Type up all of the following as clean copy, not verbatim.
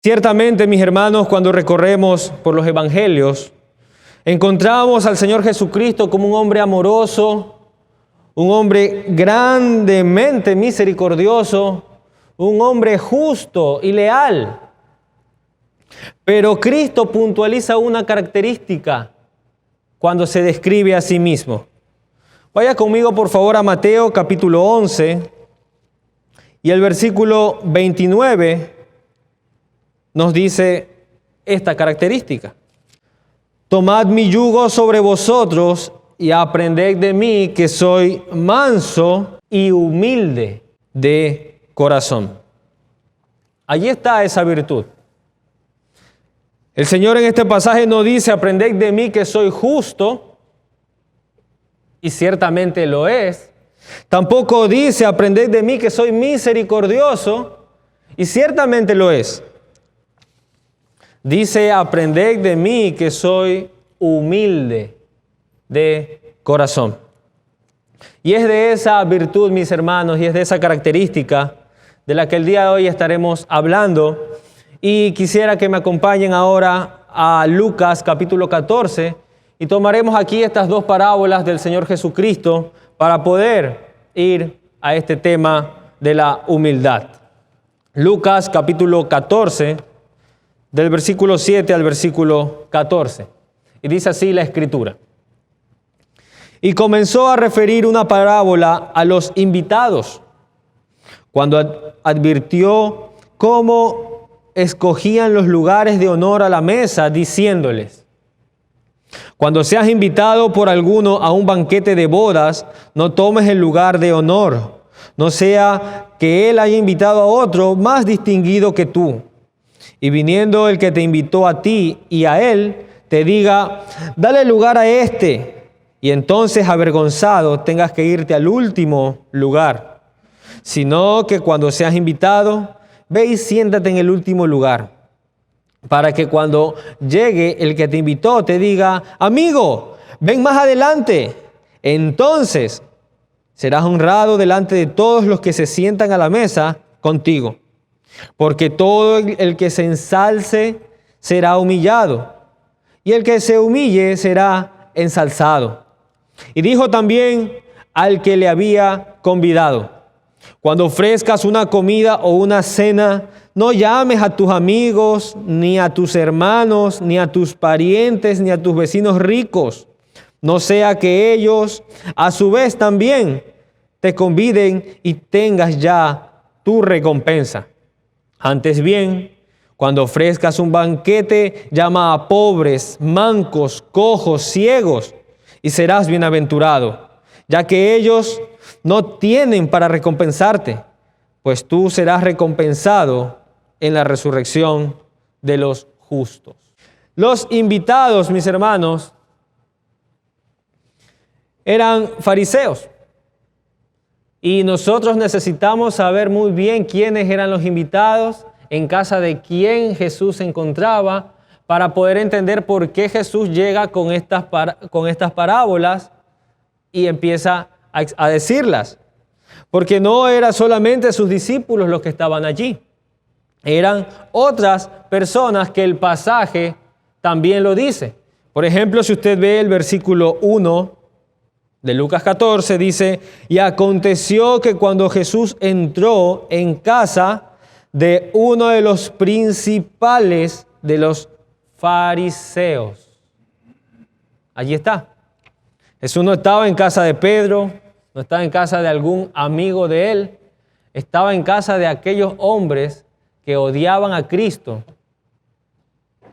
Ciertamente, mis hermanos, cuando recorremos por los evangelios, encontramos al Señor Jesucristo como un hombre amoroso, un hombre grandemente misericordioso, un hombre justo y leal. Pero Cristo puntualiza una característica cuando se describe a sí mismo. Vaya conmigo, por favor, a Mateo capítulo 11 y el versículo 29 nos dice esta característica. Tomad mi yugo sobre vosotros y aprended de mí, que soy manso y humilde de corazón. Allí está esa virtud. El Señor en este pasaje no dice, aprended de mí que soy justo, y ciertamente lo es. Tampoco dice, aprended de mí que soy misericordioso, y ciertamente lo es. Dice, aprended de mí que soy humilde de corazón. Y es de esa virtud, mis hermanos, y es de esa característica de la que el día de hoy estaremos hablando. Y quisiera que me acompañen ahora a Lucas capítulo 14 y tomaremos aquí estas dos parábolas del Señor Jesucristo para poder ir a este tema de la humildad. Lucas capítulo 14, del versículo 7 al versículo 14. Y dice así la Escritura. Y comenzó a referir una parábola a los invitados, cuando advirtió cómo escogían los lugares de honor a la mesa, diciéndoles: cuando seas invitado por alguno a un banquete de bodas, no tomes el lugar de honor, no sea que él haya invitado a otro más distinguido que tú. Y viniendo el que te invitó a ti y a él, te diga: dale lugar a este, y entonces avergonzado tengas que irte al último lugar. Sino que cuando seas invitado, ve y siéntate en el último lugar, para que cuando llegue el que te invitó te diga: amigo, ven más adelante. Entonces serás honrado delante de todos los que se sientan a la mesa contigo. Porque todo el que se ensalce será humillado, y el que se humille será ensalzado. Y dijo también al que le había convidado: cuando ofrezcas una comida o una cena, no llames a tus amigos, ni a tus hermanos, ni a tus parientes, ni a tus vecinos ricos, no sea que ellos a su vez también te conviden y tengas ya tu recompensa. Antes bien, cuando ofrezcas un banquete, llama a pobres, mancos, cojos, ciegos, y serás bienaventurado, ya que ellos no tienen para recompensarte, pues tú serás recompensado en la resurrección de los justos. Los invitados, mis hermanos, eran fariseos. Y nosotros necesitamos saber muy bien quiénes eran los invitados, en casa de quién Jesús se encontraba, para poder entender por qué Jesús llega con estas parábolas y empieza a decirlas. Porque no eran solamente sus discípulos los que estaban allí. Eran otras personas que el pasaje también lo dice. Por ejemplo, si usted ve el versículo 1 de Lucas 14, dice: y aconteció que cuando Jesús entró en casa de uno de los principales de los fariseos. Allí está. Jesús no estaba en casa de Pedro, no estaba en casa de algún amigo de él, estaba en casa de aquellos hombres que odiaban a Cristo,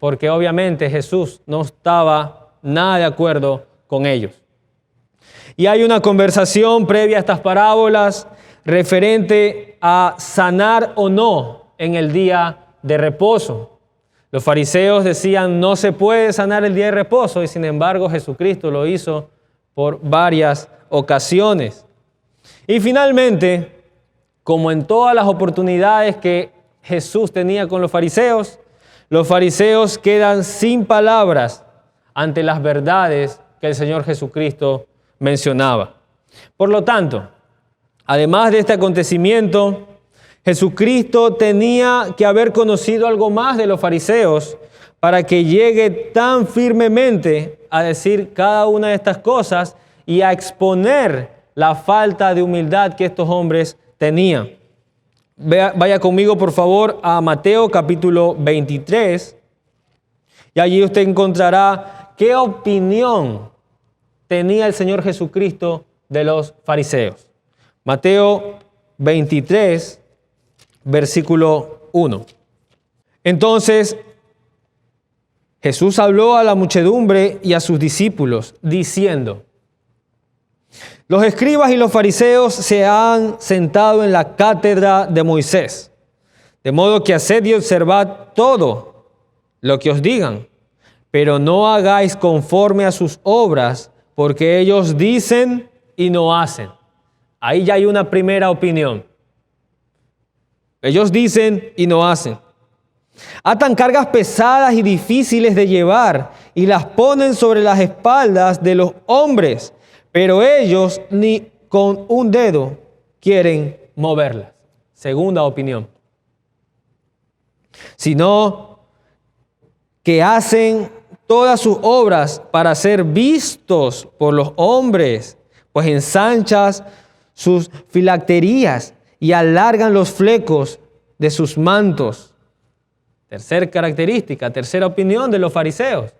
porque obviamente Jesús no estaba nada de acuerdo con ellos. Y hay una conversación previa a estas parábolas referente a sanar o no en el día de reposo. Los fariseos decían: no se puede sanar el día de reposo, y sin embargo Jesucristo lo hizo por varias ocasiones. Y finalmente, como en todas las oportunidades que Jesús tenía con los fariseos quedan sin palabras ante las verdades que el Señor Jesucristo mencionaba. Por lo tanto, además de este acontecimiento, Jesucristo tenía que haber conocido algo más de los fariseos para que llegue tan firmemente a decir cada una de estas cosas y a exponer la falta de humildad que estos hombres tenían. Vaya conmigo, por favor, a Mateo capítulo 23 y allí usted encontrará qué opinión tenía el Señor Jesucristo de los fariseos. Mateo 23, versículo 1. Entonces, Jesús habló a la muchedumbre y a sus discípulos, diciendo: los escribas y los fariseos se han sentado en la cátedra de Moisés, de modo que haced y observad todo lo que os digan, pero no hagáis conforme a sus obras, porque ellos dicen y no hacen. Ahí ya hay una primera opinión. Ellos dicen y no hacen. Atan cargas pesadas y difíciles de llevar y las ponen sobre las espaldas de los hombres, pero ellos ni con un dedo quieren moverlas. Segunda opinión. Sino que hacen todas sus obras para ser vistos por los hombres, pues ensanchan sus filacterías y alargan los flecos de sus mantos. Tercera característica, tercera opinión de los fariseos.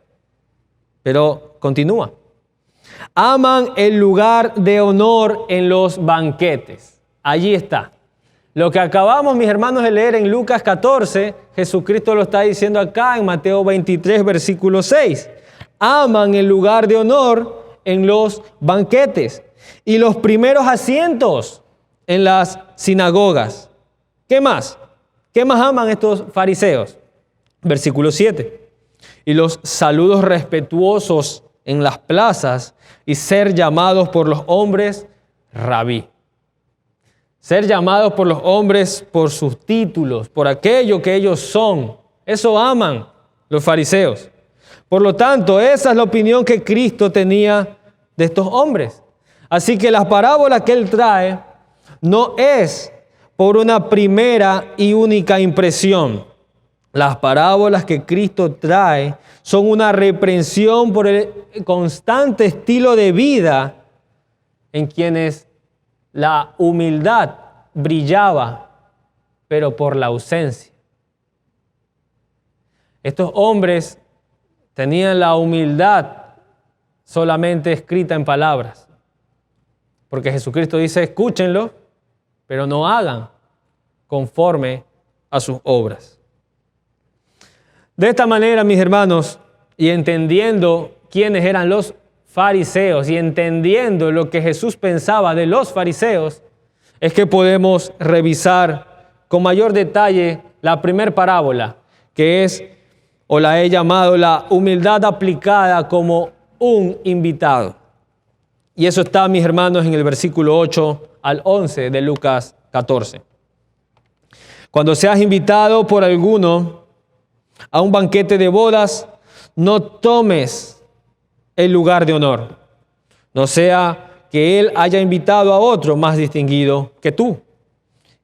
Pero continúa. Aman el lugar de honor en los banquetes. Allí está. Lo que acabamos, mis hermanos, de leer en Lucas 14, Jesucristo lo está diciendo acá en Mateo 23, versículo 6. Aman el lugar de honor en los banquetes y los primeros asientos en las sinagogas. ¿Qué más? ¿Qué más aman estos fariseos? Versículo 7. Y los saludos respetuosos en las plazas y ser llamados por los hombres rabí. Ser llamados por los hombres por sus títulos, por aquello que ellos son. Eso aman los fariseos. Por lo tanto, esa es la opinión que Cristo tenía de estos hombres. Así que la parábola que Él trae no es por una primera y única impresión. Las parábolas que Cristo trae son una reprensión por el constante estilo de vida en quienes la humildad brillaba, pero por la ausencia. Estos hombres tenían la humildad solamente escrita en palabras, porque Jesucristo dice: escúchenlo, pero no hagan conforme a sus obras. De esta manera, mis hermanos, y entendiendo quiénes eran los fariseos y entendiendo lo que Jesús pensaba de los fariseos, es que podemos revisar con mayor detalle la primera parábola, que es, o la he llamado, la humildad aplicada como un invitado. Y eso está, mis hermanos, en el versículo 8 al 11 de Lucas 14. Cuando seas invitado por alguno a un banquete de bodas, no tomes el lugar de honor, no sea que él haya invitado a otro más distinguido que tú.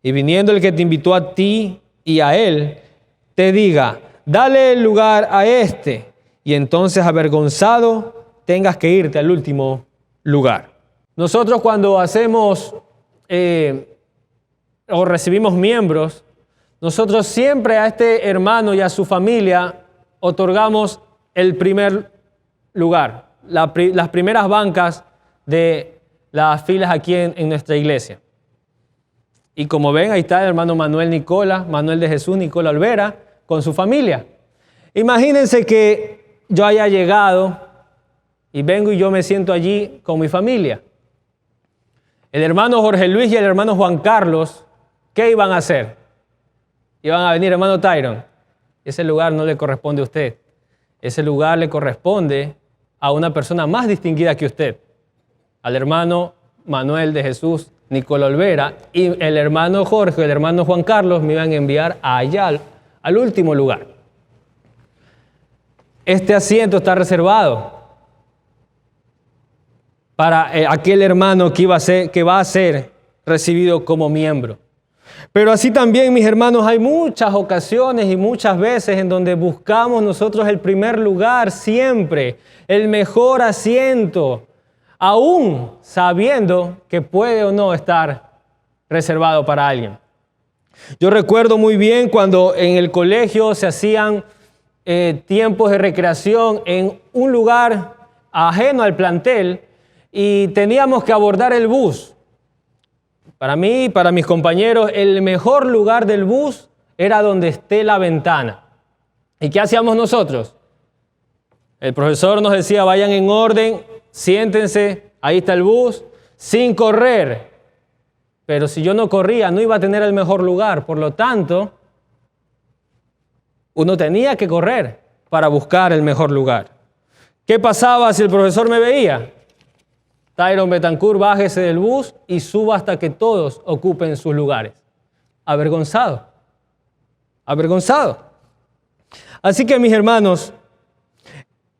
Y viniendo el que te invitó a ti y a él, te diga: dale el lugar a este, y entonces avergonzado tengas que irte al último lugar. Nosotros cuando hacemos o recibimos miembros, nosotros siempre a este hermano y a su familia otorgamos el primer lugar, las primeras bancas de las filas aquí en nuestra iglesia. Y como ven, ahí está el hermano Manuel de Jesús Nicola Olvera, con su familia. Imagínense que yo haya llegado y vengo y yo me siento allí con mi familia. El hermano Jorge Luis y el hermano Juan Carlos, ¿qué iban a hacer? Iban a venir: hermano Tyron, ese lugar no le corresponde a usted. Ese lugar le corresponde a una persona más distinguida que usted, al hermano Manuel de Jesús Nicola Olvera, y el hermano Jorge y el hermano Juan Carlos me iban a enviar allá al último lugar. Este asiento está reservado para aquel hermano que va a ser recibido como miembro. Pero así también, mis hermanos, hay muchas ocasiones y muchas veces en donde buscamos nosotros el primer lugar siempre, el mejor asiento, aún sabiendo que puede o no estar reservado para alguien. Yo recuerdo muy bien cuando en el colegio se hacían tiempos de recreación en un lugar ajeno al plantel y teníamos que abordar el bus. Para mí y para mis compañeros, el mejor lugar del bus era donde esté la ventana. ¿Y qué hacíamos nosotros? El profesor nos decía, vayan en orden, siéntense, ahí está el bus, sin correr. Pero si yo no corría, no iba a tener el mejor lugar. Por lo tanto, uno tenía que correr para buscar el mejor lugar. ¿Qué pasaba si el profesor me veía? Tyron Betancourt, bájese del bus y suba hasta que todos ocupen sus lugares. Avergonzado. Avergonzado. Así que, mis hermanos,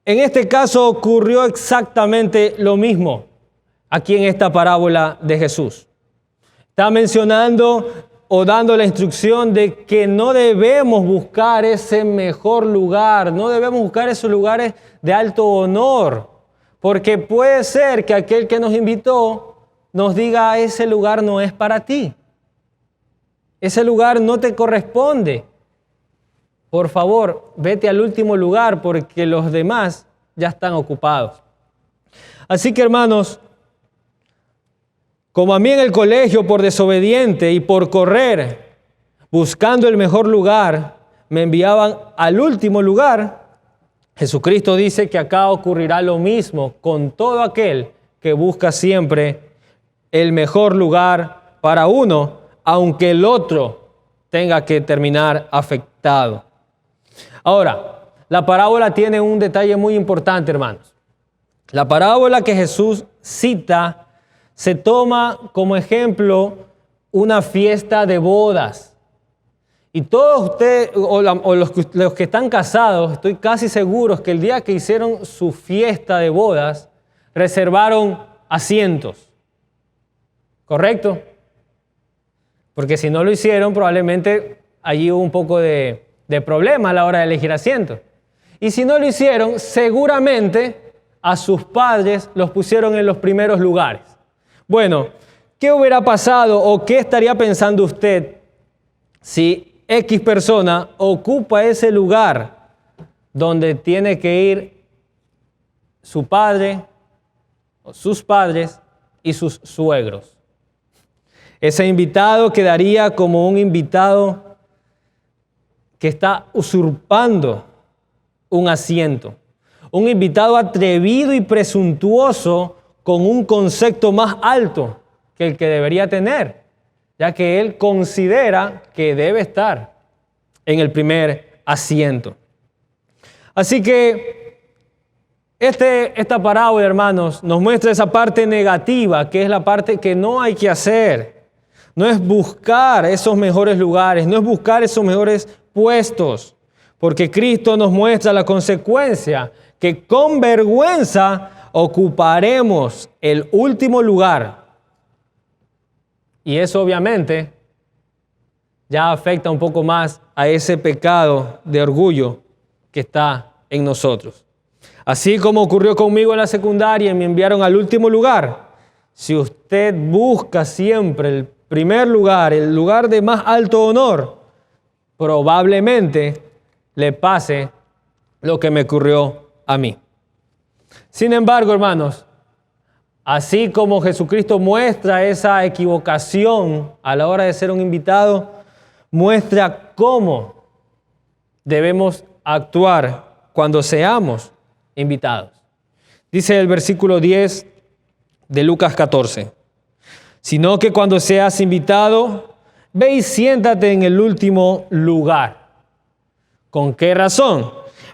en este caso ocurrió exactamente lo mismo aquí en esta parábola de Jesús. Está mencionando o dando la instrucción de que no debemos buscar ese mejor lugar, no debemos buscar esos lugares de alto honor. Porque puede ser que aquel que nos invitó nos diga, ese lugar no es para ti. Ese lugar no te corresponde. Por favor, vete al último lugar porque los demás ya están ocupados. Así que, hermanos, como a mí en el colegio por desobediente y por correr, buscando el mejor lugar, me enviaban al último lugar, Jesucristo dice que acá ocurrirá lo mismo con todo aquel que busca siempre el mejor lugar para uno, aunque el otro tenga que terminar afectado. Ahora, la parábola tiene un detalle muy importante, hermanos. La parábola que Jesús cita se toma como ejemplo una fiesta de bodas. Y todos ustedes, o los que están casados, estoy casi seguros que el día que hicieron su fiesta de bodas, reservaron asientos. ¿Correcto? Porque si no lo hicieron, probablemente allí hubo un poco de problema a la hora de elegir asientos. Y si no lo hicieron, seguramente a sus padres los pusieron en los primeros lugares. Bueno, ¿qué hubiera pasado o qué estaría pensando usted si X persona ocupa ese lugar donde tiene que ir su padre, o sus padres y sus suegros? Ese invitado quedaría como un invitado que está usurpando un asiento. Un invitado atrevido y presuntuoso con un concepto más alto que el que debería tener, ya que él considera que debe estar en el primer asiento. Así que esta parábola, hermanos, nos muestra esa parte negativa, que es la parte que no hay que hacer. No es buscar esos mejores lugares, no es buscar esos mejores puestos, porque Cristo nos muestra la consecuencia, que con vergüenza ocuparemos el último lugar. Y eso obviamente ya afecta un poco más a ese pecado de orgullo que está en nosotros. Así como ocurrió conmigo en la secundaria y me enviaron al último lugar, si usted busca siempre el primer lugar, el lugar de más alto honor, probablemente le pase lo que me ocurrió a mí. Sin embargo, hermanos, así como Jesucristo muestra esa equivocación a la hora de ser un invitado, muestra cómo debemos actuar cuando seamos invitados. Dice el versículo 10 de Lucas 14, sino que cuando seas invitado, ve y siéntate en el último lugar. ¿Con qué razón?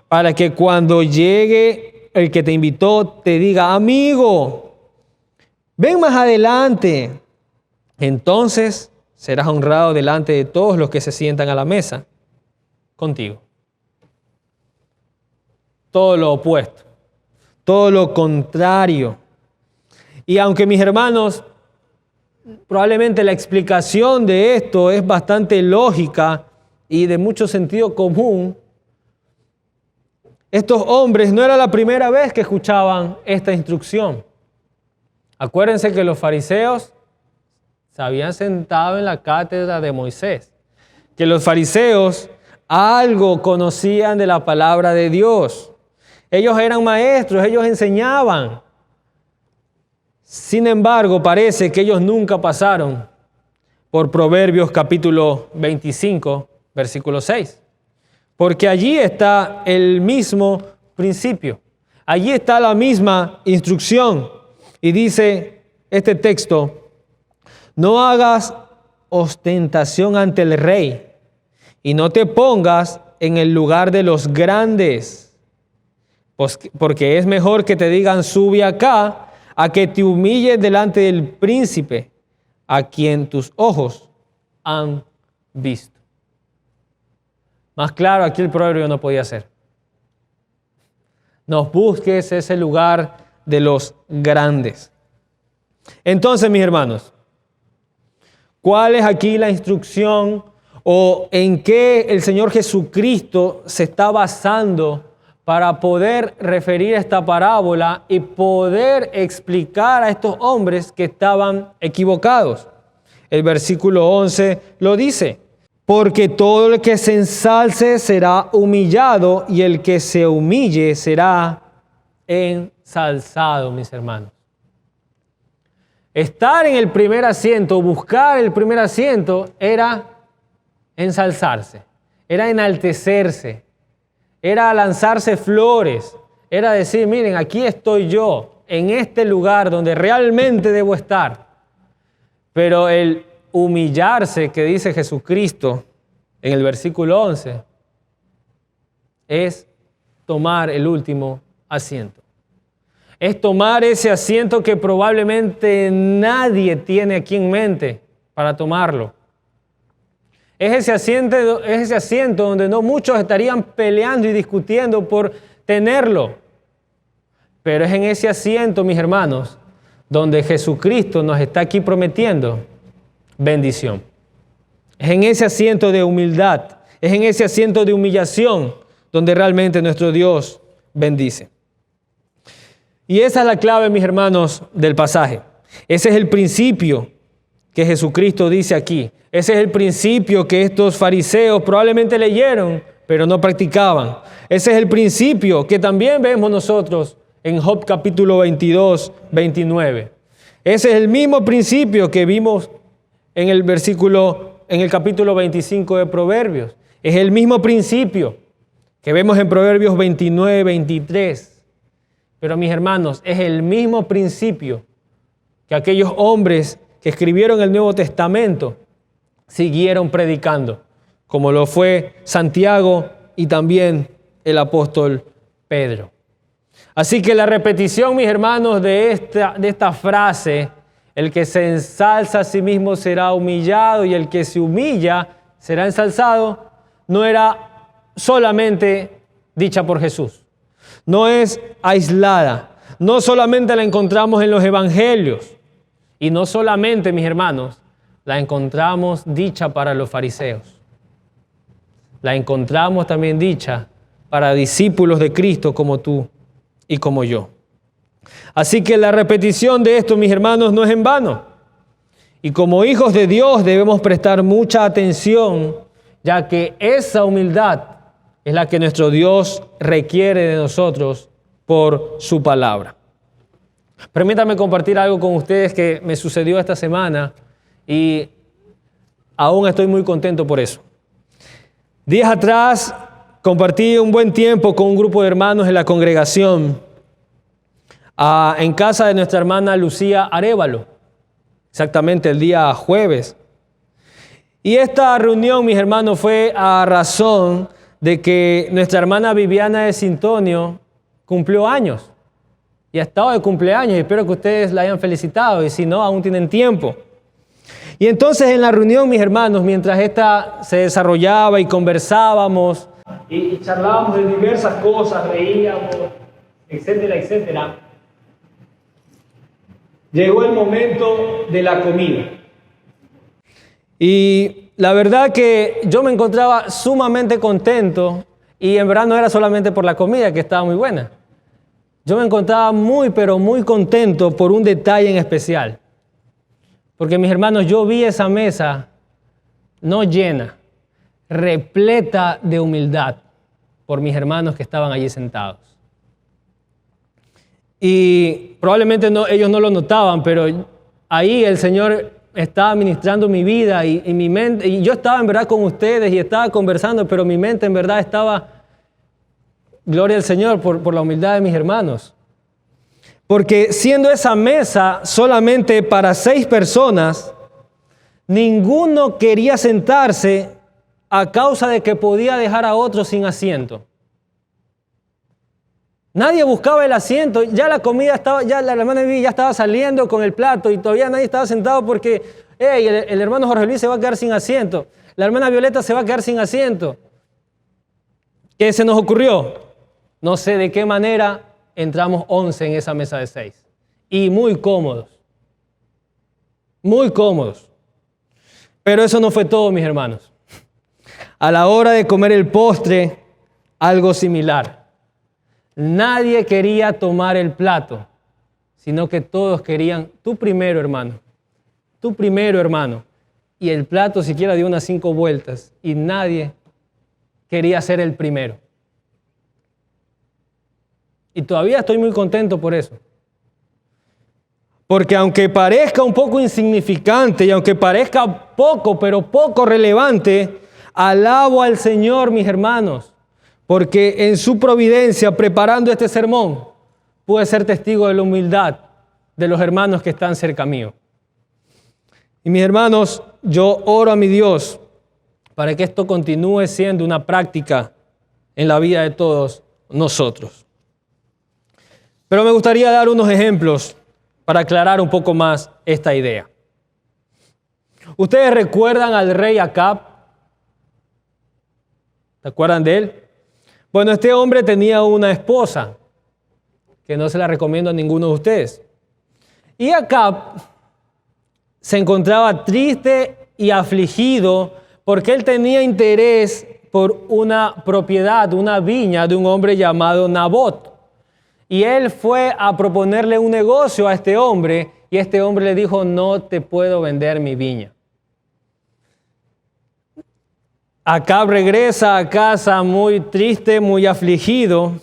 Para que cuando llegue el que te invitó te diga, amigo, ven más adelante. Entonces serás honrado delante de todos los que se sientan a la mesa contigo. Todo lo opuesto, todo lo contrario. Y aunque mis hermanos, probablemente la explicación de esto es bastante lógica y de mucho sentido común. Estos hombres no era la primera vez que escuchaban esta instrucción. Acuérdense que los fariseos se habían sentado en la cátedra de Moisés, que los fariseos algo conocían de la palabra de Dios. Ellos eran maestros, ellos enseñaban. Sin embargo, parece que ellos nunca pasaron por Proverbios capítulo 25, versículo 6. Porque allí está el mismo principio. Allí está la misma instrucción. Y dice este texto: no hagas ostentación ante el rey y no te pongas en el lugar de los grandes, porque es mejor que te digan sube acá, a que te humilles delante del príncipe, a quien tus ojos han visto. Más claro, aquí el proverbio no podía ser. Nos busques ese lugar de los grandes. Entonces, mis hermanos, ¿cuál es aquí la instrucción o en qué el Señor Jesucristo se está basando para poder referir esta parábola y poder explicar a estos hombres que estaban equivocados? El versículo 11 lo dice: porque todo el que se ensalce será humillado y el que se humille será ensalzado, mis hermanos. Estar en el primer asiento, buscar el primer asiento, era ensalzarse, era enaltecerse, era lanzarse flores, era decir, miren, aquí estoy yo, en este lugar donde realmente debo estar. Pero el humillarse que dice Jesucristo en el versículo 11 es tomar el último asiento. Es tomar ese asiento que probablemente nadie tiene aquí en mente para tomarlo. Es ese asiento donde no muchos estarían peleando y discutiendo por tenerlo. Pero es en ese asiento, mis hermanos, donde Jesucristo nos está aquí prometiendo bendición. Es en ese asiento de humildad, es en ese asiento de humillación donde realmente nuestro Dios bendice. Y esa es la clave, mis hermanos, del pasaje. Ese es el principio que Jesucristo dice aquí. Ese es el principio que estos fariseos probablemente leyeron, pero no practicaban. Ese es el principio que también vemos nosotros en Job capítulo 22, 29. Ese es el mismo principio que vimos en el capítulo 25 de Proverbios. Es el mismo principio que vemos en Proverbios 29, 23. Pero mis hermanos, es el mismo principio que aquellos hombres que escribieron el Nuevo Testamento siguieron predicando, como lo fue Santiago y también el apóstol Pedro. Así que la repetición, mis hermanos, de esta frase, el que se ensalza a sí mismo será humillado y el que se humilla será ensalzado, no era solamente dicha por Jesús. No es aislada. No solamente la encontramos en los evangelios. Y no solamente, mis hermanos, la encontramos dicha para los fariseos. La encontramos también dicha para discípulos de Cristo como tú y como yo. Así que la repetición de esto, mis hermanos, no es en vano. Y como hijos de Dios debemos prestar mucha atención, ya que esa humildad es la que nuestro Dios requiere de nosotros por su palabra. Permítanme compartir algo con ustedes que me sucedió esta semana y aún estoy muy contento por eso. Días atrás compartí un buen tiempo con un grupo de hermanos en la congregación en casa de nuestra hermana Lucía Arévalo, exactamente el día jueves. Y esta reunión, mis hermanos, fue a razón de que nuestra hermana Viviana de Sintonio cumplió años y ha estado de cumpleaños. Y espero que ustedes la hayan felicitado y si no, aún tienen tiempo. Y entonces en la reunión, mis hermanos, mientras esta se desarrollaba y conversábamos y charlábamos de diversas cosas, reíamos, etcétera, etcétera, llegó el momento de la comida. Y la verdad que yo me encontraba sumamente contento, y en verdad no era solamente por la comida, que estaba muy buena. Yo me encontraba muy, pero muy contento por un detalle en especial. Porque, mis hermanos, yo vi esa mesa no llena, repleta de humildad por mis hermanos que estaban allí sentados. Y probablemente ellos no lo notaban, pero ahí el Señor estaba ministrando mi vida y mi mente, y yo estaba en verdad con ustedes y estaba conversando, pero mi mente en verdad estaba, gloria al Señor por la humildad de mis hermanos. Porque siendo esa mesa solamente para 6 personas, ninguno quería sentarse a causa de que podía dejar a otro sin asiento. Nadie buscaba el asiento, ya la comida estaba, ya la hermana Vivi ya estaba saliendo con el plato y todavía nadie estaba sentado porque el hermano Jorge Luis se va a quedar sin asiento, la hermana Violeta se va a quedar sin asiento. ¿Qué se nos ocurrió? No sé de qué manera entramos 11 en esa mesa de 6 y muy cómodos, muy cómodos. Pero eso no fue todo, mis hermanos. A la hora de comer el postre, algo similar. Nadie quería tomar el plato, sino que todos querían, tú primero, hermano. Tú primero, hermano. Y el plato siquiera dio unas 5 vueltas y nadie quería ser el primero. Y todavía estoy muy contento por eso. Porque aunque parezca un poco insignificante y aunque parezca poco, pero poco relevante, alabo al Señor, mis hermanos, porque en su providencia, preparando este sermón, pude ser testigo de la humildad de los hermanos que están cerca mío. Y mis hermanos, yo oro a mi Dios para que esto continúe siendo una práctica en la vida de todos nosotros. Pero me gustaría dar unos ejemplos para aclarar un poco más esta idea. ¿Ustedes recuerdan al rey Acab? ¿Se acuerdan de él? Bueno, este hombre tenía una esposa, que no se la recomiendo a ninguno de ustedes. Y Acab se encontraba triste y afligido porque él tenía interés por una propiedad, una viña de un hombre llamado Nabot. Y él fue a proponerle un negocio a este hombre y este hombre le dijo, no te puedo vender mi viña. Acab regresa a casa muy triste, muy afligido.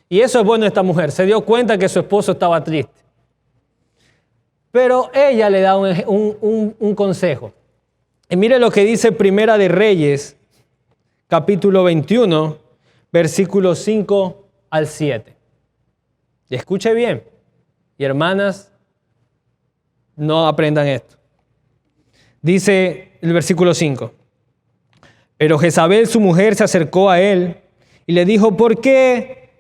Y eso es bueno de esta mujer. Se dio cuenta que su esposo estaba triste. Pero ella le da un consejo. Y mire lo que dice Primera de Reyes, capítulo 21, versículos 5 al 7. Y escuche bien. Y hermanas, no aprendan esto. Dice el versículo 5. Pero Jezabel, su mujer, se acercó a él y le dijo, ¿por qué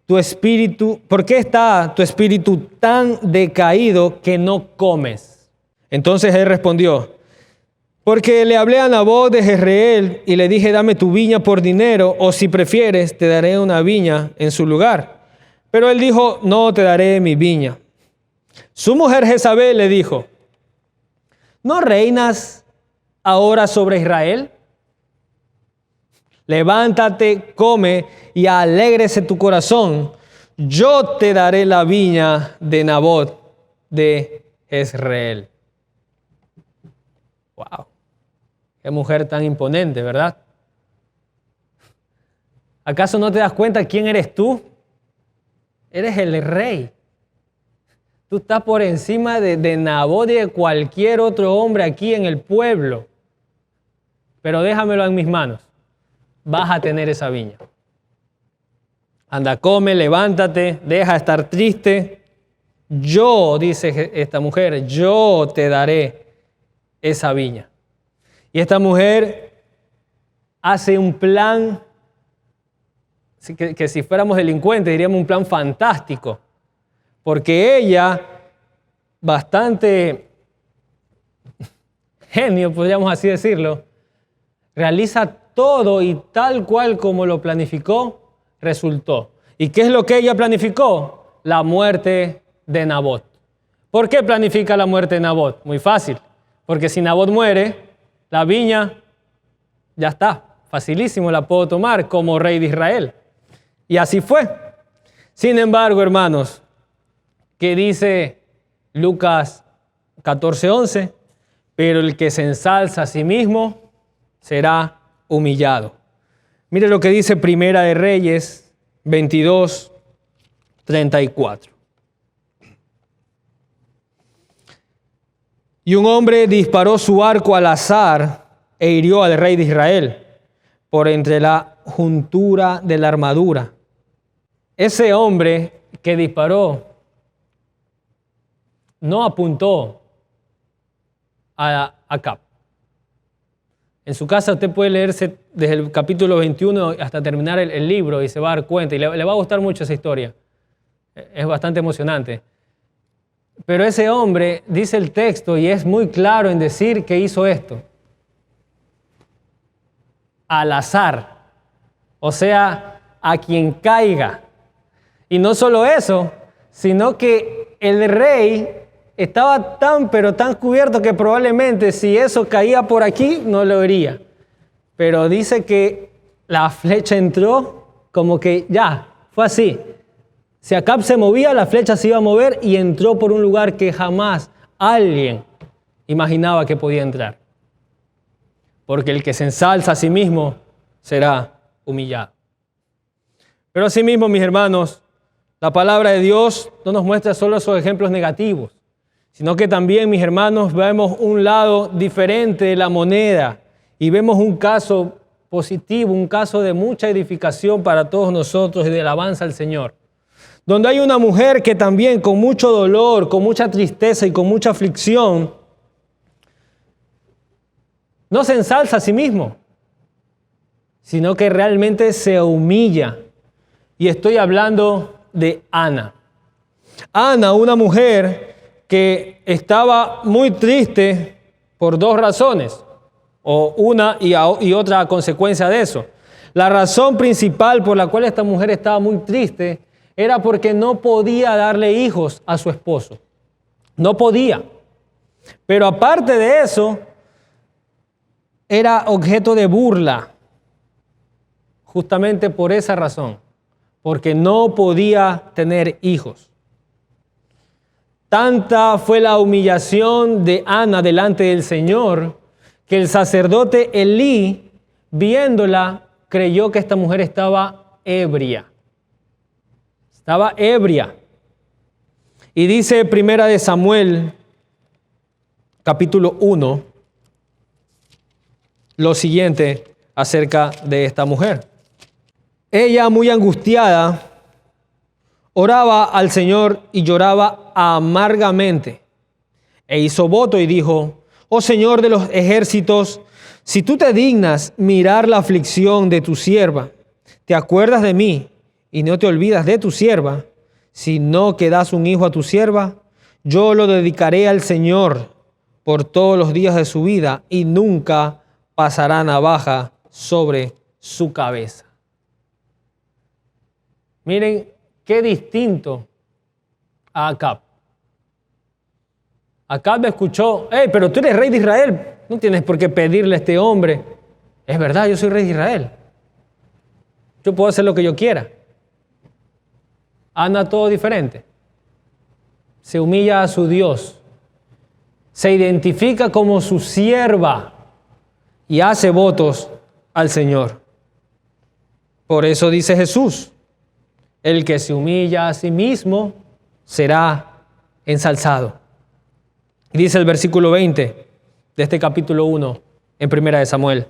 está tu espíritu tan decaído que no comes? Entonces él respondió, porque le hablé a Nabot de Jezreel y le dije, dame tu viña por dinero, o si prefieres, te daré una viña en su lugar. Pero él dijo, no te daré mi viña. Su mujer Jezabel le dijo, ¿no reinas ahora sobre Israel? Levántate, come y alégrese tu corazón. Yo te daré la viña de Nabot de Jezreel. Wow, qué mujer tan imponente, ¿verdad? ¿Acaso no te das cuenta quién eres tú? Eres el rey. Tú estás por encima de Nabot y de cualquier otro hombre aquí en el pueblo. Pero déjamelo en mis manos. Vas a tener esa viña. Anda, come, levántate, deja de estar triste. Yo, dice esta mujer, yo te daré esa viña. Y esta mujer hace un plan que si fuéramos delincuentes diríamos un plan fantástico. Porque ella, bastante genio, podríamos así decirlo, realiza todo y tal cual como lo planificó, resultó. ¿Y qué es lo que ella planificó? La muerte de Nabot. ¿Por qué planifica la muerte de Nabot? Muy fácil, porque si Nabot muere, la viña ya está, facilísimo la puedo tomar como rey de Israel. Y así fue. Sin embargo, hermanos, ¿qué dice Lucas 14:11? Pero el que se ensalza a sí mismo será humillado. Mire lo que dice Primera de Reyes 22:34. Y un hombre disparó su arco al azar e hirió al rey de Israel por entre la juntura de la armadura. Ese hombre que disparó no apuntó a Acab. En su casa usted puede leerse desde el capítulo 21 hasta terminar el libro y se va a dar cuenta y le va a gustar mucho esa historia. Es bastante emocionante. Pero ese hombre, dice el texto, y es muy claro en decir que hizo esto. Al azar. O sea, a quien caiga. Y no solo eso, sino que el rey estaba pero tan cubierto que probablemente si eso caía por aquí, no lo vería. Pero dice que la flecha entró como que ya, fue así. Si Acab se movía, la flecha se iba a mover y entró por un lugar que jamás alguien imaginaba que podía entrar. Porque el que se ensalza a sí mismo será humillado. Pero asimismo, mis hermanos, la palabra de Dios no nos muestra solo esos ejemplos negativos, sino que también, mis hermanos, vemos un lado diferente de la moneda y vemos un caso positivo, un caso de mucha edificación para todos nosotros y de alabanza al Señor. Donde hay una mujer que también con mucho dolor, con mucha tristeza y con mucha aflicción, no se ensalza a sí mismo, sino que realmente se humilla. Y estoy hablando de Ana. Ana, una mujer que estaba muy triste por dos razones, o una y otra consecuencia de eso. La razón principal por la cual esta mujer estaba muy triste era porque no podía darle hijos a su esposo. No podía. Pero aparte de eso, era objeto de burla. Justamente por esa razón. Porque no podía tener hijos. Tanta fue la humillación de Ana delante del Señor que el sacerdote Elí, viéndola, creyó que esta mujer estaba ebria. Estaba ebria. Y dice Primera de Samuel, capítulo 1, lo siguiente acerca de esta mujer. Ella, muy angustiada, oraba al Señor y lloraba amargamente. E hizo voto y dijo: Oh Señor de los ejércitos, si tú te dignas mirar la aflicción de tu sierva, te acuerdas de mí y no te olvidas de tu sierva, si no que das un hijo a tu sierva, yo lo dedicaré al Señor por todos los días de su vida y nunca pasará navaja sobre su cabeza. Miren qué distinto a Acab. Acab escuchó: pero tú eres rey de Israel, no tienes por qué pedirle a este hombre. Es verdad, yo soy rey de Israel. Yo puedo hacer lo que yo quiera. Ana todo diferente. Se humilla a su Dios. Se identifica como su sierva y hace votos al Señor. Por eso dice Jesús: el que se humilla a sí mismo será ensalzado. Y dice el versículo 20 de este capítulo 1 en Primera de Samuel: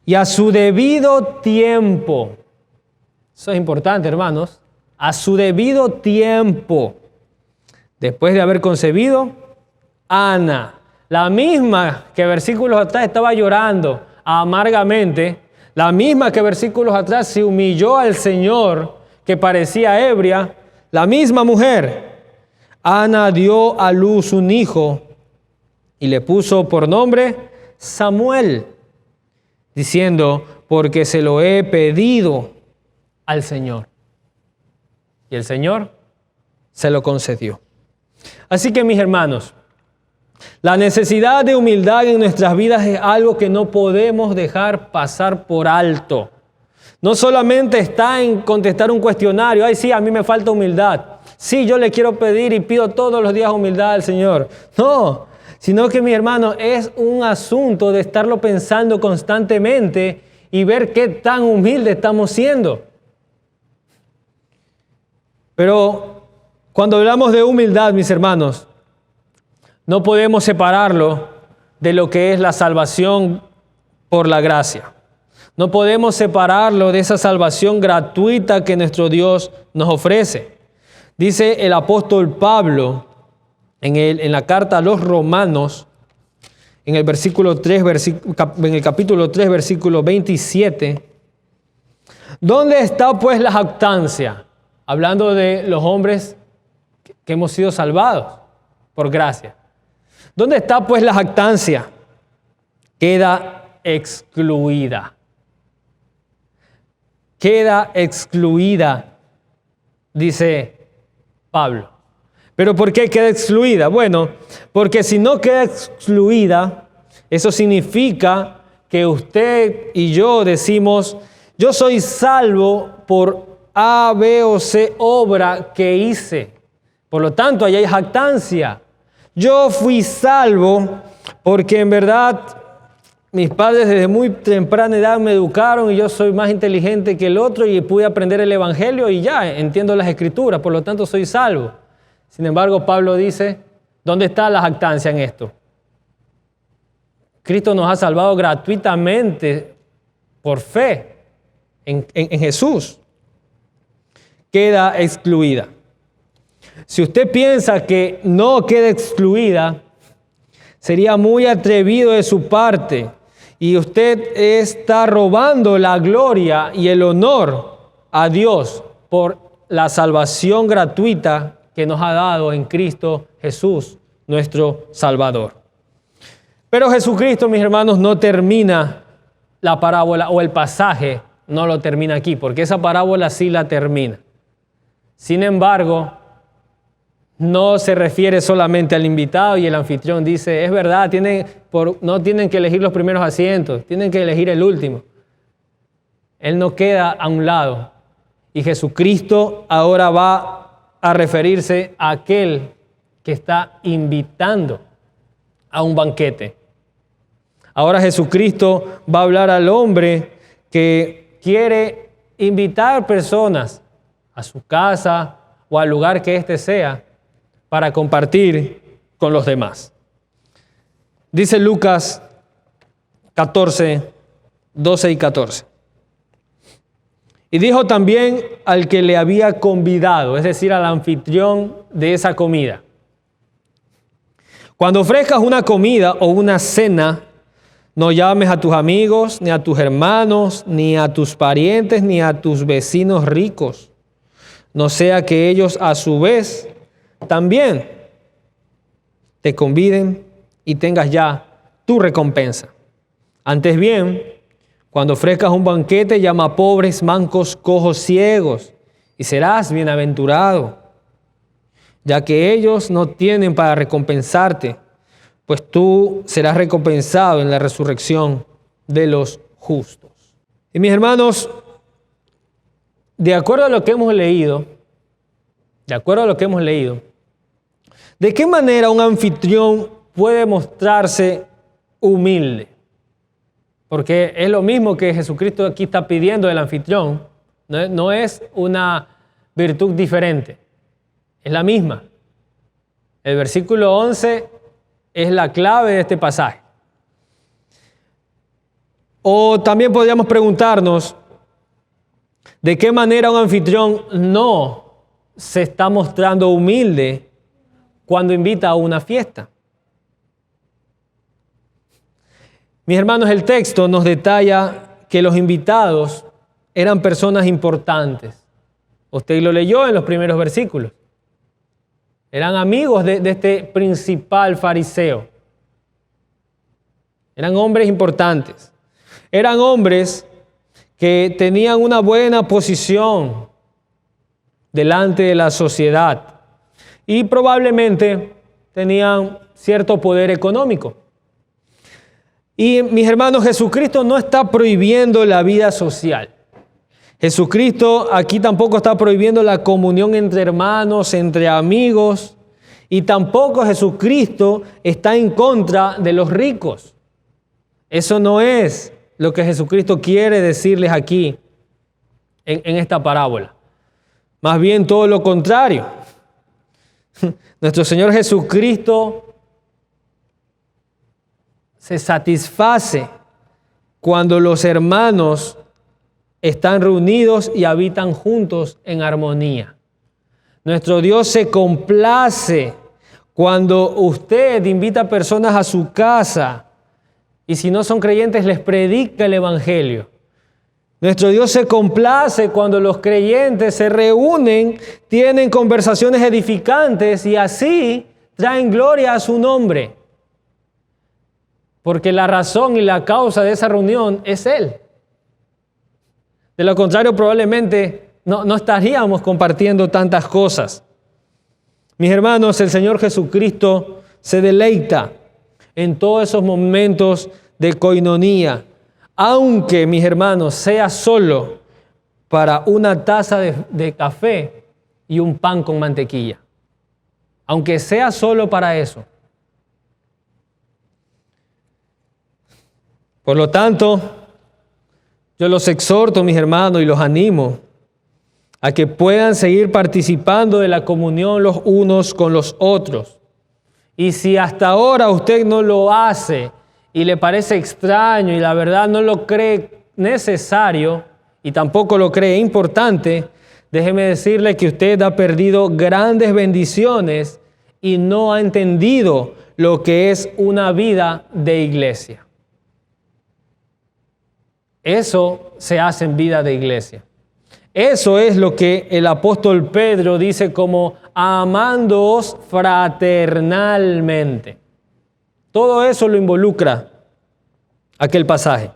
y a su debido tiempo, eso es importante, hermanos, a su debido tiempo, después de haber concebido, Ana, la misma que versículos atrás estaba llorando amargamente, la misma que versículos atrás se humilló al Señor, que parecía ebria, la misma mujer, Ana dio a luz un hijo y le puso por nombre Samuel, diciendo: porque se lo he pedido al Señor. Y el Señor se lo concedió. Así que mis hermanos, la necesidad de humildad en nuestras vidas es algo que no podemos dejar pasar por alto. No solamente está en contestar un cuestionario, ay sí, a mí me falta humildad. Sí, yo le quiero pedir y pido todos los días humildad al Señor. No, sino que mi hermano, es un asunto de estarlo pensando constantemente y ver qué tan humilde estamos siendo. Pero cuando hablamos de humildad, mis hermanos, no podemos separarlo de lo que es la salvación por la gracia. No podemos separarlo de esa salvación gratuita que nuestro Dios nos ofrece. Dice el apóstol Pablo en la carta a los Romanos, en el capítulo 3, versículo 27, ¿dónde está pues la jactancia? Hablando de los hombres que hemos sido salvados por gracia. ¿Dónde está pues la jactancia? Queda excluida. Queda excluida, dice Pablo. ¿Pero por qué queda excluida? Bueno, porque si no queda excluida, eso significa que usted y yo decimos, yo soy salvo por A, B o C obra que hice. Por lo tanto, ahí hay jactancia. Yo fui salvo porque en verdad mis padres desde muy temprana edad me educaron y yo soy más inteligente que el otro y pude aprender el Evangelio y ya entiendo las Escrituras, por lo tanto soy salvo. Sin embargo, Pablo dice, ¿dónde está la jactancia en esto? Cristo nos ha salvado gratuitamente por fe en Jesús. Queda excluida. Si usted piensa que no queda excluida, sería muy atrevido de su parte y usted está robando la gloria y el honor a Dios por la salvación gratuita que nos ha dado en Cristo Jesús, nuestro Salvador. Pero Jesucristo, mis hermanos, no termina la parábola o el pasaje, no lo termina aquí, porque esa parábola sí la termina. Sin embargo, no se refiere solamente al invitado y el anfitrión dice, es verdad, no tienen que elegir los primeros asientos, tienen que elegir el último. Él no queda a un lado. Y Jesucristo ahora va a referirse a aquel que está invitando a un banquete. Ahora Jesucristo va a hablar al hombre que quiere invitar personas a su casa o al lugar que éste sea para compartir con los demás. Dice Lucas 14, 12 y 14. Y dijo también al que le había convidado, es decir, al anfitrión de esa comida: cuando ofrezcas una comida o una cena, no llames a tus amigos, ni a tus hermanos, ni a tus parientes, ni a tus vecinos ricos, no sea que ellos a su vez también te conviden y tengas ya tu recompensa. Antes bien, cuando ofrezcas un banquete, llama a pobres, mancos, cojos, ciegos, y serás bienaventurado, ya que ellos no tienen para recompensarte, pues tú serás recompensado en la resurrección de los justos. Y mis hermanos, de acuerdo a lo que hemos leído, ¿de qué manera un anfitrión puede mostrarse humilde? Porque es lo mismo que Jesucristo aquí está pidiendo del anfitrión. No es una virtud diferente, es la misma. El versículo 11 es la clave de este pasaje. O también podríamos preguntarnos, ¿de qué manera un anfitrión no se está mostrando humilde cuando invita a una fiesta? Mis hermanos, el texto nos detalla que los invitados eran personas importantes. Usted lo leyó en los primeros versículos. Eran amigos de este principal fariseo. Eran hombres importantes. Eran hombres que tenían una buena posición delante de la sociedad. y probablemente tenían cierto poder económico. Y mis hermanos, Jesucristo no está prohibiendo la vida social. Jesucristo aquí tampoco está prohibiendo la comunión entre hermanos, entre amigos, y tampoco Jesucristo está en contra de los ricos. Eso no es lo que Jesucristo quiere decirles aquí en esta parábola. Más bien todo lo contrario. Nuestro Señor Jesucristo se satisface cuando los hermanos están reunidos y habitan juntos en armonía. Nuestro Dios se complace cuando usted invita a personas a su casa y si no son creyentes les predica el Evangelio. Nuestro Dios se complace cuando los creyentes se reúnen, tienen conversaciones edificantes y así traen gloria a su nombre. Porque la razón y la causa de esa reunión es Él. De lo contrario, probablemente no estaríamos compartiendo tantas cosas. Mis hermanos, el Señor Jesucristo se deleita en todos esos momentos de coinonía, aunque, mis hermanos, sea solo para una taza de café y un pan con mantequilla. Aunque sea solo para eso. Por lo tanto, yo los exhorto, mis hermanos, y los animo a que puedan seguir participando de la comunión los unos con los otros. Y si hasta ahora usted no lo hace y le parece extraño y la verdad no lo cree necesario y tampoco lo cree importante, déjeme decirle que usted ha perdido grandes bendiciones y no ha entendido lo que es una vida de iglesia. Eso se hace en vida de iglesia. Eso es lo que el apóstol Pedro dice como amándoos fraternalmente. Todo eso lo involucra aquel pasaje.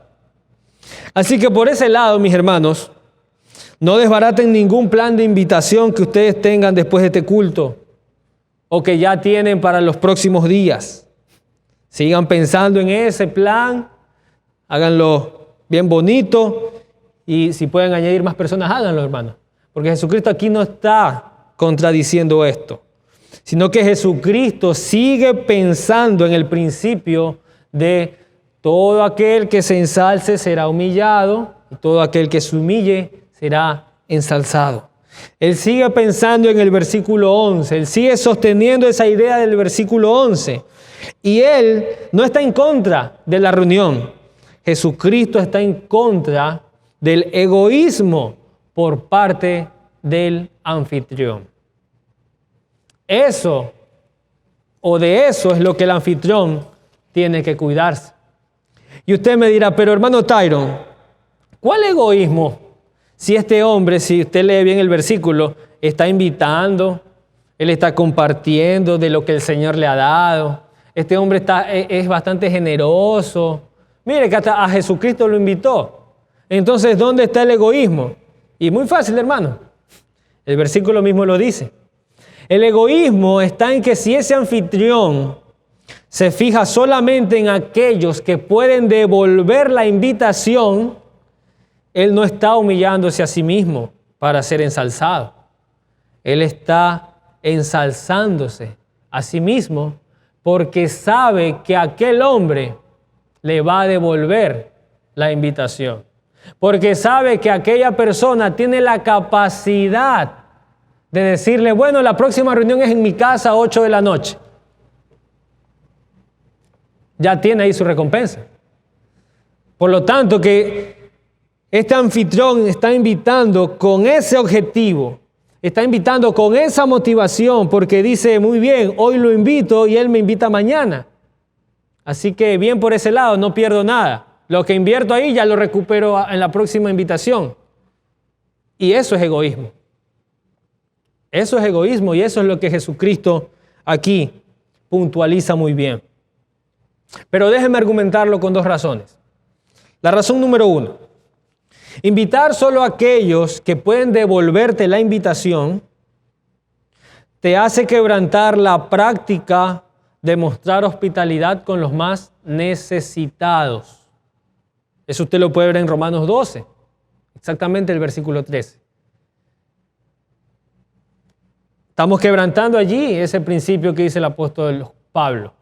Así que por ese lado, mis hermanos, no desbaraten ningún plan de invitación que ustedes tengan después de este culto o que ya tienen para los próximos días. Sigan pensando en ese plan, háganlo bien bonito y si pueden añadir más personas, háganlo, hermanos. Porque Jesucristo aquí no está contradiciendo esto, sino que Jesucristo sigue pensando en el principio de todo aquel que se ensalce será humillado y todo aquel que se humille será ensalzado. Él sigue pensando en el versículo 11, él sigue sosteniendo esa idea del versículo 11 y él no está en contra de la reunión. Jesucristo está en contra del egoísmo por parte del anfitrión. Eso es lo que el anfitrión tiene que cuidarse. Y usted me dirá, pero hermano Tyron, ¿cuál egoísmo? Si este hombre, si usted lee bien el versículo, está invitando, él está compartiendo de lo que el Señor le ha dado. Este hombre es bastante generoso. Mire que hasta a Jesucristo lo invitó. Entonces, ¿dónde está el egoísmo? Y muy fácil, hermano. El versículo mismo lo dice. El egoísmo está en que si ese anfitrión se fija solamente en aquellos que pueden devolver la invitación, él no está humillándose a sí mismo para ser ensalzado. Él está ensalzándose a sí mismo porque sabe que aquel hombre le va a devolver la invitación. Porque sabe que aquella persona tiene la capacidad de decirle, bueno, la próxima reunión es en mi casa a 8 de la noche. Ya tiene ahí su recompensa. Por lo tanto, que este anfitrión está invitando con ese objetivo, está invitando con esa motivación, porque dice, muy bien, hoy lo invito y él me invita mañana. Así que bien por ese lado, no pierdo nada. Lo que invierto ahí ya lo recupero en la próxima invitación. Y eso es egoísmo. Eso es egoísmo y eso es lo que Jesucristo aquí puntualiza muy bien. Pero déjenme argumentarlo con dos razones. La razón número 1. Invitar solo a aquellos que pueden devolverte la invitación te hace quebrantar la práctica de mostrar hospitalidad con los más necesitados. Eso usted lo puede ver en Romanos 12, exactamente el versículo 13. Estamos quebrantando allí ese principio que dice el apóstol Pablo.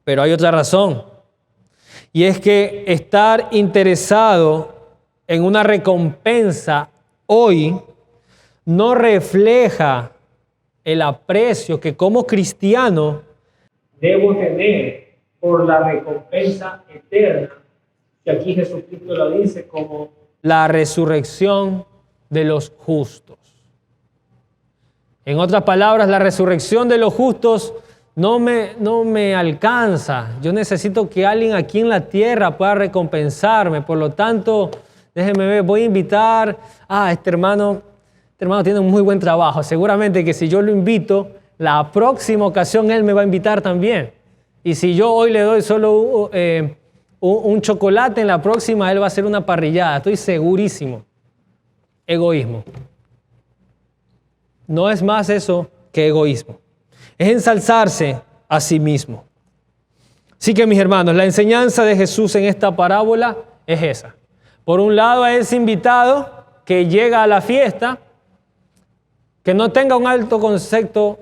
Pero hay otra razón, y es que estar interesado en una recompensa hoy no refleja el aprecio que como cristiano debo tener por la recompensa eterna, que aquí Jesucristo lo dice como la resurrección de los justos. En otras palabras, la resurrección de los justos no me alcanza. Yo necesito que alguien aquí en la tierra pueda recompensarme. Por lo tanto, déjeme ver, voy a invitar a este hermano tiene un muy buen trabajo. Seguramente que si yo lo invito, la próxima ocasión él me va a invitar también. Y si yo hoy le doy solo un chocolate, en la próxima él va a hacer una parrillada. Estoy segurísimo. Egoísmo. No es más eso que egoísmo. Es ensalzarse a sí mismo. Así que mis hermanos, la enseñanza de Jesús en esta parábola es esa. Por un lado, a ese invitado que llega a la fiesta, que no tenga un alto concepto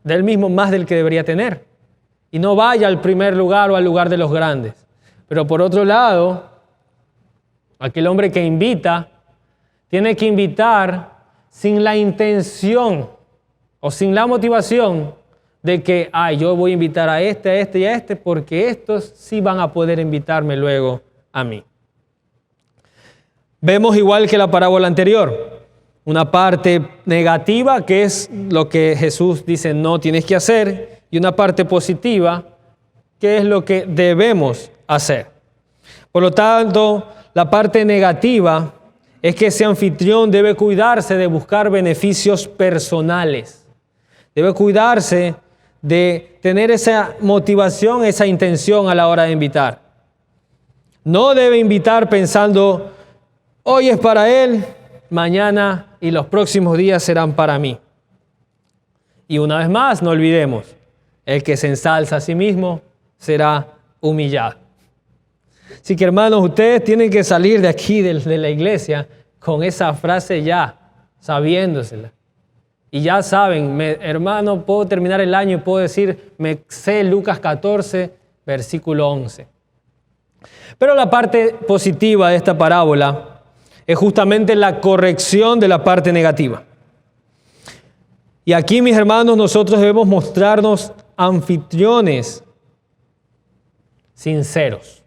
del mismo más del que debería tener y no vaya al primer lugar o al lugar de los grandes. Pero por otro lado, aquel hombre que invita tiene que invitar sin la intención o sin la motivación de que yo voy a invitar a este y a este porque estos sí van a poder invitarme luego a mí. Vemos igual que la parábola anterior, una parte negativa que es lo que Jesús dice no tienes que hacer y una parte positiva que es lo que debemos hacer. Por lo tanto, la parte negativa es que ese anfitrión debe cuidarse de buscar beneficios personales. Debe cuidarse de tener esa motivación, esa intención a la hora de invitar. No debe invitar pensando, hoy es para él, mañana y los próximos días serán para mí. Y una vez más, no olvidemos, el que se ensalza a sí mismo será humillado. Así que hermanos, ustedes tienen que salir de aquí, de la iglesia, con esa frase ya, sabiéndosela. Y ya saben, hermano, puedo terminar el año y puedo decir, me sé Lucas 14, versículo 11. Pero la parte positiva de esta parábola es justamente la corrección de la parte negativa. Y aquí, mis hermanos, nosotros debemos mostrarnos anfitriones sinceros.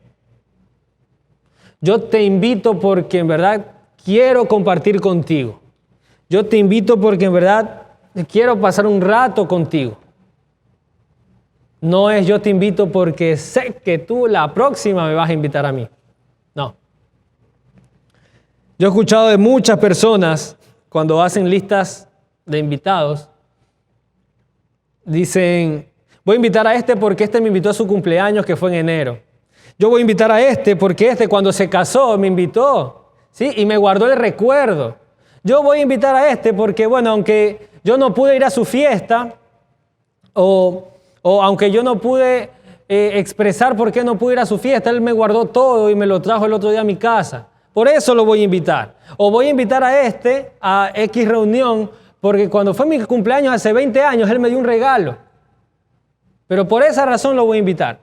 Yo te invito porque en verdad quiero compartir contigo. Yo te invito porque en verdad quiero pasar un rato contigo. No es yo te invito porque sé que tú la próxima me vas a invitar a mí. No. Yo he escuchado de muchas personas cuando hacen listas de invitados, dicen, voy a invitar a este porque este me invitó a su cumpleaños que fue en enero. Yo voy a invitar a este porque este cuando se casó me invitó, ¿sí? Y me guardó el recuerdo. Yo voy a invitar a este porque, bueno, aunque yo no pude ir a su fiesta o aunque yo no pude expresar por qué no pude ir a su fiesta, él me guardó todo y me lo trajo el otro día a mi casa. Por eso lo voy a invitar. O voy a invitar a este a X reunión porque cuando fue mi cumpleaños hace 20 años, él me dio un regalo. Pero por esa razón lo voy a invitar.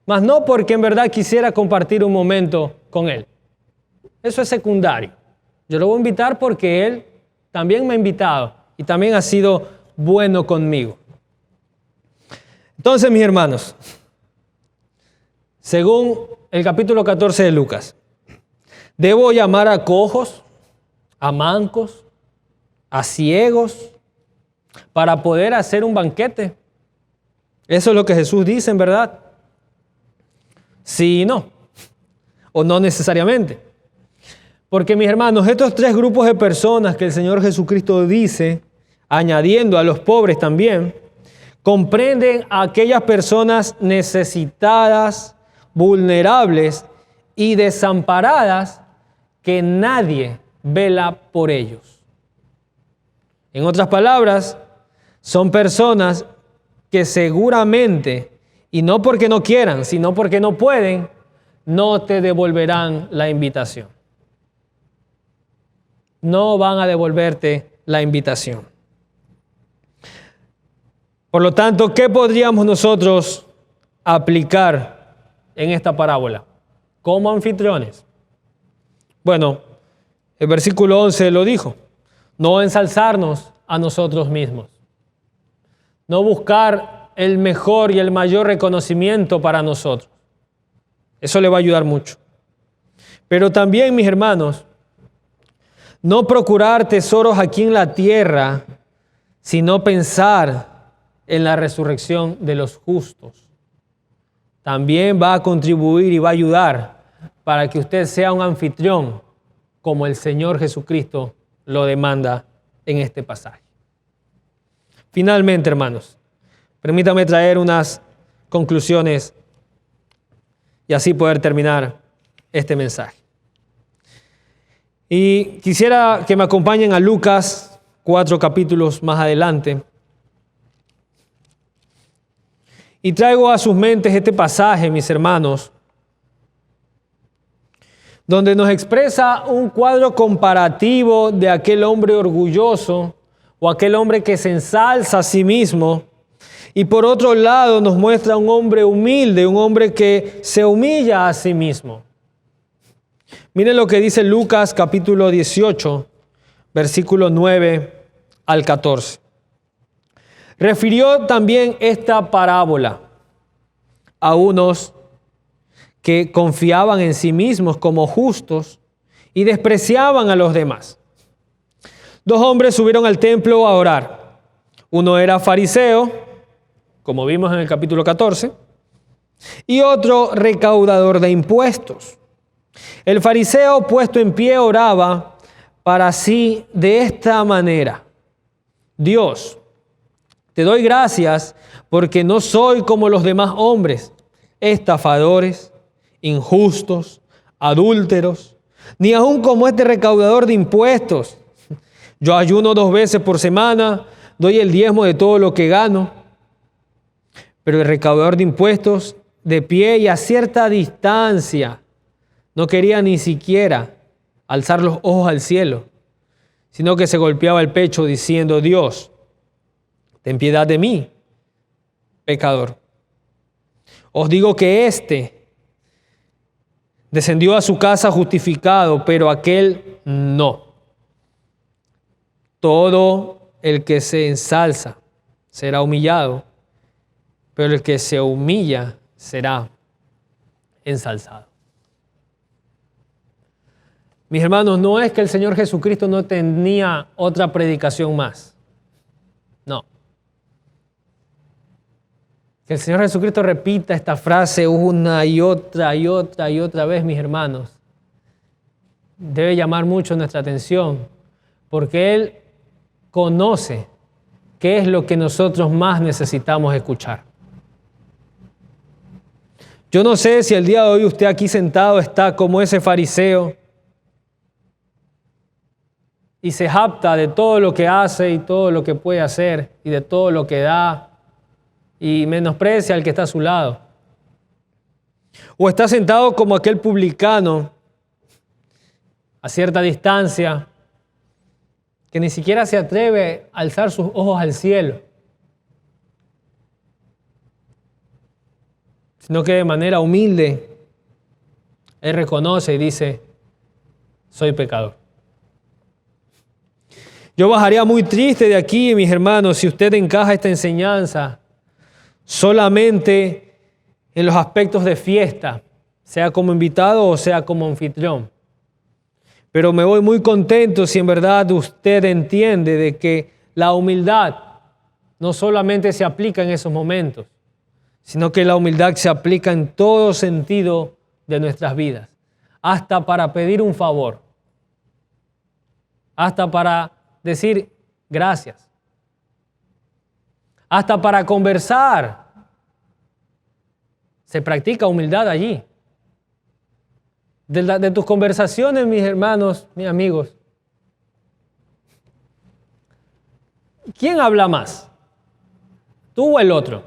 Mas no porque en verdad quisiera compartir un momento con él. Eso es secundario. Yo lo voy a invitar porque él también me ha invitado y también ha sido bueno conmigo. Entonces, mis hermanos, según el capítulo 14 de Lucas, ¿debo llamar a cojos, a mancos, a ciegos para poder hacer un banquete? Eso es lo que Jesús dice, en verdad. Sí y no, o no necesariamente. Porque, mis hermanos, estos tres grupos de personas que el Señor Jesucristo dice, añadiendo a los pobres también, comprenden a aquellas personas necesitadas, vulnerables y desamparadas que nadie vela por ellos. En otras palabras, son personas que seguramente, y no porque no quieran, sino porque no pueden, no te devolverán la invitación. No van a devolverte la invitación. Por lo tanto, ¿qué podríamos nosotros aplicar en esta parábola como anfitriones? Bueno, el versículo 11 lo dijo: no ensalzarnos a nosotros mismos, no buscar el mejor y el mayor reconocimiento para nosotros. Eso le va a ayudar mucho. Pero también, mis hermanos, no procurar tesoros aquí en la tierra, sino pensar en la resurrección de los justos. También va a contribuir y va a ayudar para que usted sea un anfitrión como el Señor Jesucristo lo demanda en este pasaje. Finalmente, hermanos, permítame traer unas conclusiones y así poder terminar este mensaje. Y quisiera que me acompañen a Lucas 4 capítulos más adelante. Y traigo a sus mentes este pasaje, mis hermanos, donde nos expresa un cuadro comparativo de aquel hombre orgulloso o aquel hombre que se ensalza a sí mismo. Y por otro lado nos muestra un hombre humilde, un hombre que se humilla a sí mismo. Miren lo que dice Lucas capítulo 18, versículo 9 al 14. Refirió también esta parábola a unos que confiaban en sí mismos como justos y despreciaban a los demás. Dos hombres subieron al templo a orar. Uno era fariseo, como vimos en el capítulo 14, y otro recaudador de impuestos. El fariseo, puesto en pie, oraba para sí de esta manera: Dios, te doy gracias porque no soy como los demás hombres, estafadores, injustos, adúlteros, ni aun como este recaudador de impuestos. Yo ayuno 2 veces por semana, doy el diezmo de todo lo que gano. Pero el recaudador de impuestos, de pie y a cierta distancia, no quería ni siquiera alzar los ojos al cielo, sino que se golpeaba el pecho diciendo: Dios, ten piedad de mí, pecador. Os digo que éste descendió a su casa justificado, pero aquel no. Todo el que se ensalza será humillado, pero el que se humilla será ensalzado. Mis hermanos, no es que el Señor Jesucristo no tenía otra predicación más. No. Que el Señor Jesucristo repita esta frase una y otra y otra y otra vez, mis hermanos, debe llamar mucho nuestra atención, porque Él conoce qué es lo que nosotros más necesitamos escuchar. Yo no sé si el día de hoy usted aquí sentado está como ese fariseo y se jacta de todo lo que hace y todo lo que puede hacer y de todo lo que da y menosprecia al que está a su lado. O está sentado como aquel publicano a cierta distancia que ni siquiera se atreve a alzar sus ojos al cielo, sino que de manera humilde él reconoce y dice: soy pecador. Yo bajaría muy triste de aquí, mis hermanos, si usted encaja esta enseñanza solamente en los aspectos de fiesta, sea como invitado o sea como anfitrión. Pero me voy muy contento si en verdad usted entiende de que la humildad no solamente se aplica en esos momentos, sino que la humildad se aplica en todo sentido de nuestras vidas, hasta para pedir un favor, hasta para decir gracias, hasta para conversar. Se practica humildad allí. De tus conversaciones, mis hermanos, mis amigos, ¿quién habla más? ¿Tú o el otro?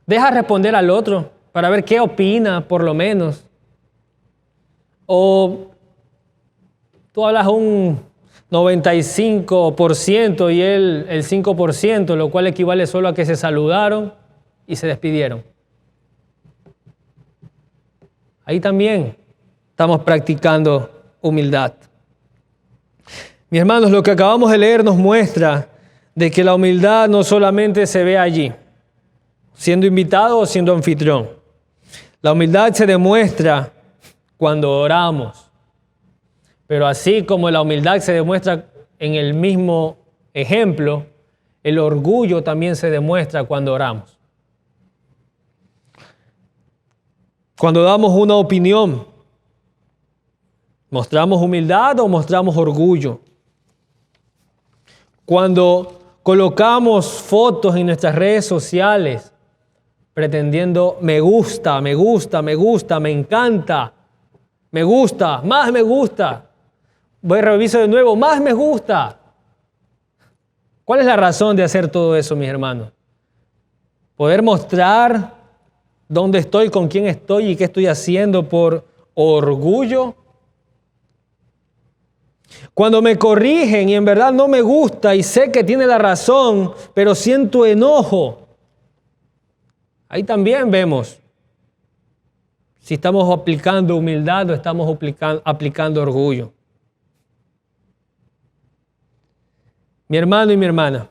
Deja responder al otro para ver qué opina, por lo menos. O tú hablas un 95% y él el 5%, lo cual equivale solo a que se saludaron y se despidieron. Ahí también estamos practicando humildad. Mis hermanos, lo que acabamos de leer nos muestra de que la humildad no solamente se ve allí, siendo invitado o siendo anfitrión. La humildad se demuestra cuando oramos. Pero así como la humildad se demuestra en el mismo ejemplo, el orgullo también se demuestra cuando oramos. Cuando damos una opinión, ¿mostramos humildad o mostramos orgullo? Cuando colocamos fotos en nuestras redes sociales, pretendiendo me gusta, me gusta, me gusta, me encanta, me gusta, más me gusta. Voy a revisar de nuevo, más me gusta. ¿Cuál es la razón de hacer todo eso, mis hermanos? Poder mostrar dónde estoy, con quién estoy y qué estoy haciendo por orgullo. Cuando me corrigen y en verdad no me gusta y sé que tiene la razón, pero siento enojo. Ahí también vemos si estamos aplicando humildad o estamos aplicando orgullo. Mi hermano y mi hermana,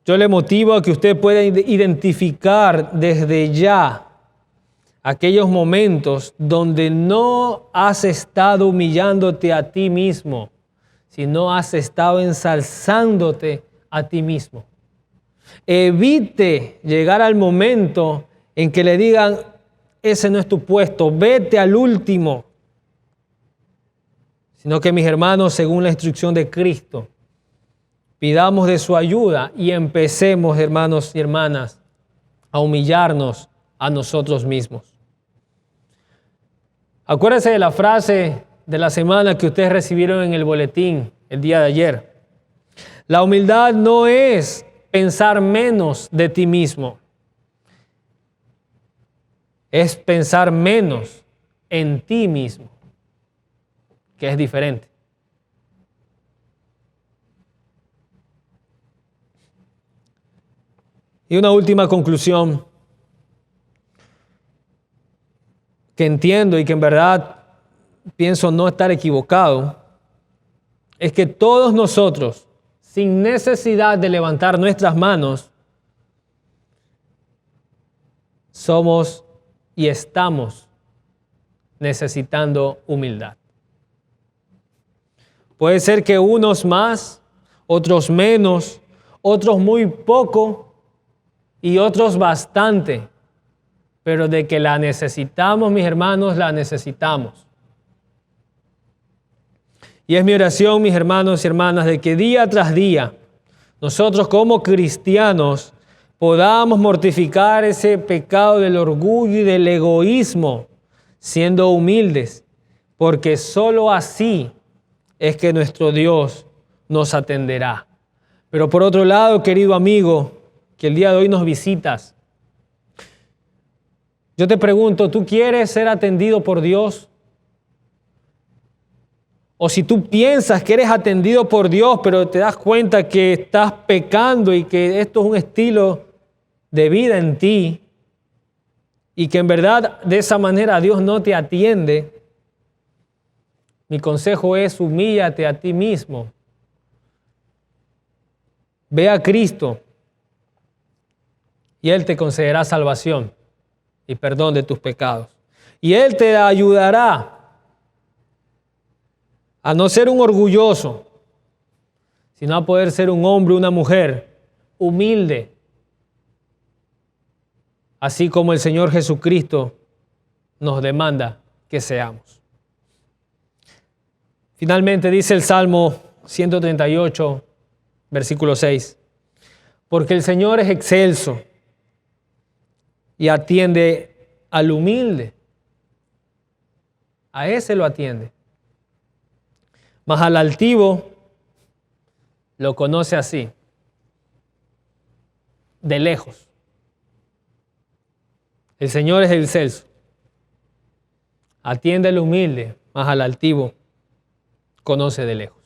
yo le motivo a que usted pueda identificar desde ya aquellos momentos donde no has estado humillándote a ti mismo, sino has estado ensalzándote a ti mismo. Evite llegar al momento en que le digan, ese no es tu puesto, vete al último. Sino que, mis hermanos, según la instrucción de Cristo, pidamos de su ayuda y empecemos, hermanos y hermanas, a humillarnos a nosotros mismos. Acuérdense de la frase de la semana que ustedes recibieron en el boletín el día de ayer. La humildad no es pensar menos de ti mismo, es pensar menos en ti mismo, que es diferente. Y una última conclusión que entiendo y que en verdad pienso no estar equivocado, es que todos nosotros, sin necesidad de levantar nuestras manos, somos y estamos necesitando humildad. Puede ser que unos más, otros menos, otros muy poco y otros bastante, pero de que la necesitamos, mis hermanos, la necesitamos. Y es mi oración, mis hermanos y hermanas, de que día tras día nosotros como cristianos podamos mortificar ese pecado del orgullo y del egoísmo, siendo humildes, porque solo así es que nuestro Dios nos atenderá. Pero por otro lado, querido amigo, que el día de hoy nos visitas, yo te pregunto, ¿tú quieres ser atendido por Dios? O si tú piensas que eres atendido por Dios, pero te das cuenta que estás pecando y que esto es un estilo de vida en ti y que en verdad de esa manera Dios no te atiende, mi consejo es humíllate a ti mismo. Ve a Cristo y Él te concederá salvación y perdón de tus pecados. Y Él te ayudará a no ser un orgulloso, sino a poder ser un hombre, una mujer humilde, así como el Señor Jesucristo nos demanda que seamos. Finalmente dice el Salmo 138, versículo 6, porque el Señor es excelso y atiende al humilde. A ese lo atiende. mas al altivo lo conoce así, de lejos. El Señor es excelso. Atiende al humilde, mas al altivo conoce de lejos.